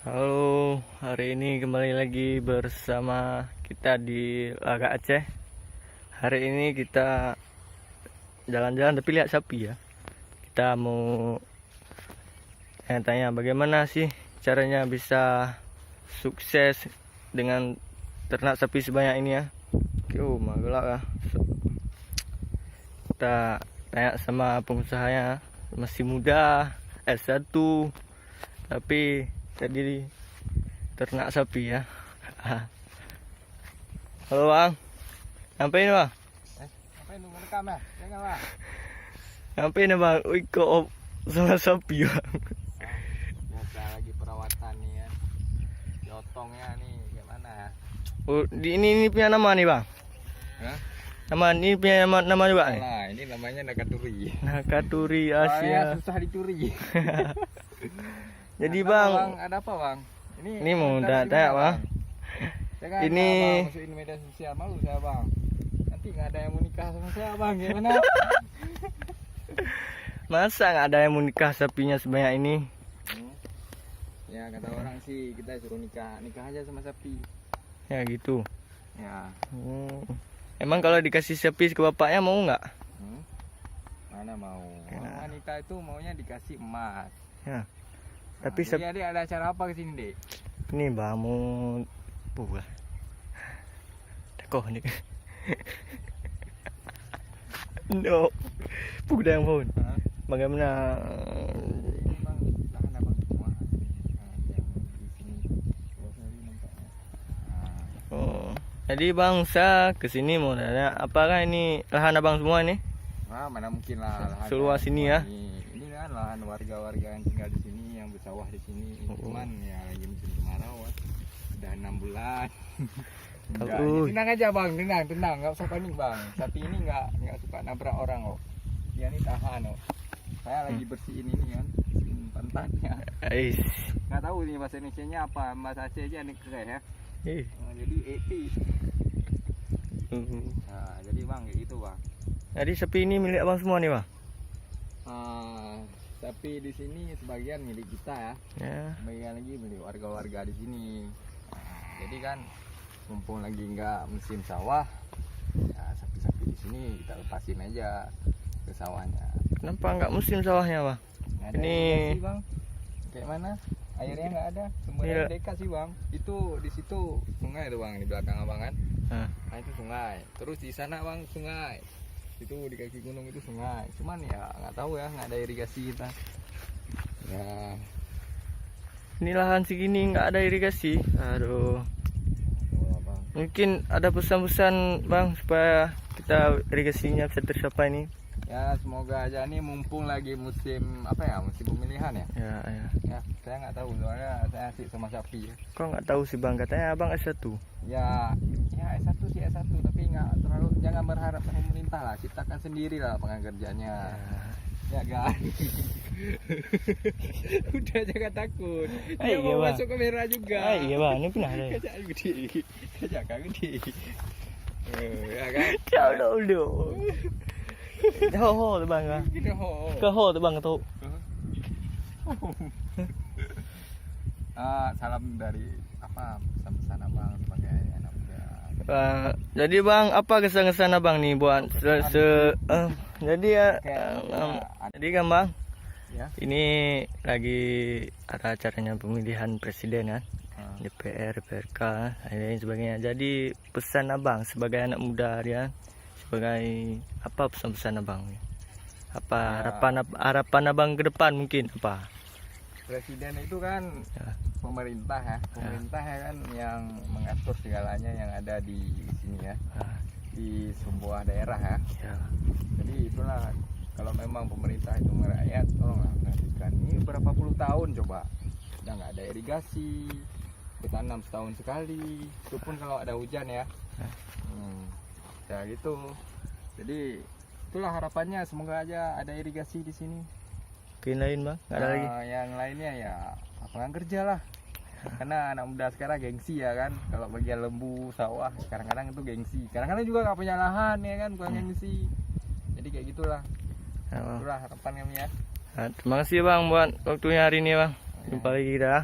Halo, hari ini kembali lagi bersama kita di Laga Aceh. Hari ini kita jalan-jalan tapi lihat sapi ya. Kita mau tanya bagaimana sih caranya bisa sukses dengan ternak sapi sebanyak ini ya. Oh, magelak ya. Kita tanya sama pengusahanya, masih muda, S1, tapi jadi ternak sapi ya. Halo bang, ngapain bang? Ngapain lu ngerekam ya? Jangan lah. Ngapain bang? Wih kok sama sapi bang? Biasa lagi perawatan nih ya. Jotongnya nih gimana ya? Oh, ini punya nama nih bang? Hah? Nama ini punya nama juga nih? Nah, ini namanya Nakaturi. Nakaturi Soalnya Asia. susah dicuri. Jadi Ada bang, apa, Bang, ada apa bang? Ini mau komentar tanya gimana, bang. Jangan Ini bang, masukin media sosial, malu saya bang. Nanti nggak ada yang mau nikah sama saya bang, gimana? masa nggak ada yang mau nikah sapinya sebanyak ini? Ya kata orang sih kita suruh nikah aja sama sapi. Ya gitu. Ya. Emang kalau dikasih sapi ke bapaknya mau nggak? Mana mau? Ya. Orang wanita itu maunya dikasih emas. Ya. Nah, Tapi jadi adik ada acara apa kesini dek? ini bang mau buah. Kok nih? No, bukan yang pun. Hah? Bagaimana? Bang, lahan abang semua. Nah, yang di sini. Oh, sorry nampaknya. Nah, Oh, jadi bang saya kesini mau nanya, apakah ini lahan abang semua ini? wah, mana mungkin lah lahan Seluas ini ya? Ini kan lahan warga-warga yang tinggal di sini, yang bersawah di sini. Cuman ya lagi musim kemarau, udah 6 bulan. Enggak, Aduh. tenang aja bang, tenang, nggak usah panik bang. Sapi ini nggak suka nabrak orang kok. Dia ini tahan kok. Saya lagi bersihin ini kan, bersihin pantatnya. Ais. Nggak tahu nih bahasa Indonesia-nya apa, bahasa Aceh aja nih keren ya. Ih. Jadi eti. Nah, jadi bang kayak gitu bang. Jadi sapi ini milik abang semua nih bang? Tapi di sini sebagian milik kita ya, Ya. sebagian lagi milik warga-warga di sini. Jadi kan mumpung lagi nggak musim sawah, ya sapi-sapi di sini kita lepasin aja ke sawahnya. Kenapa nggak musim sawahnya bang? Nggak ada Ini- irigasi, bang. Kayak mana? Airnya nggak ada. Sumber Iya. air dekat sih bang. Itu di situ sungai tuh bang, di belakang abang kan. Nah, Nah itu sungai. Terus di sana bang sungai. Itu di kaki gunung itu sungai. Cuman ya nggak tahu ya, nggak ada irigasi kita. Ya. ini lahan segini nggak ada irigasi. Aduh. Oh, bang. Mungkin ada pesan-pesan bang supaya kita irigasinya bisa tercapai nih. Ya semoga aja nih mumpung lagi musim apa ya, musim pemilihan ya. Ya, ya. Ya saya nggak tahu soalnya saya asik sama sapi ya. Kok nggak tahu sih bang? Katanya abang S1. Ya S1 sih S1 tapi nggak terlalu, jangan berharap sama pemerintah lah, ciptakan sendiri lah pengerjaannya. Ya kan. Udah jangan takut. Dia Iya, mau Bang. masuk kamera juga. Iya bang, ini pindah deh. Kajak gede. Kajak gede. Ya kan. Jauh dulu. Ho tuh bang. Gini ho. Ke ho tuh bang tuh. Salam dari apa, pesan-pesan abang sebagai anak muda. Jadi bang, apa kesan-kesan abang nih buat jadi ya, jadi kan bang, Ya. ini lagi ada acaranya pemilihan presiden kan, DPR, PRK, dan lain sebagainya. Jadi pesan abang sebagai anak muda dia, sebagai apa pesan-pesan abang? Apa harapan abang ke depan mungkin apa? Presiden itu kan Ya. pemerintah ya, kan yang mengatur segalanya yang ada di sini ya, di sebuah daerah ya. Ya. Jadi itulah, kalau memang pemerintah itu merakyat, tolonglah perhatikan. Ini berapa puluh tahun coba udah nggak ada irigasi, ditanam setahun sekali, itu pun kalau ada hujan ya. Ya gitu. Jadi itulah harapannya, semoga aja ada irigasi di sini. Mungkin lain bang, nggak ada lagi. Yang lainnya ya lapangan kerja lah. Karena anak muda sekarang gengsi ya kan, kalau bagian lembu sawah kadang-kadang itu gengsi, kadang-kadang juga nggak punya lahan ya kan, kurang gengsi. Jadi kayak gitulah. Ya, bang. Itulah harapan kami ya. Nah, terima kasih bang buat waktunya hari ini bang. Jumpa lagi kita.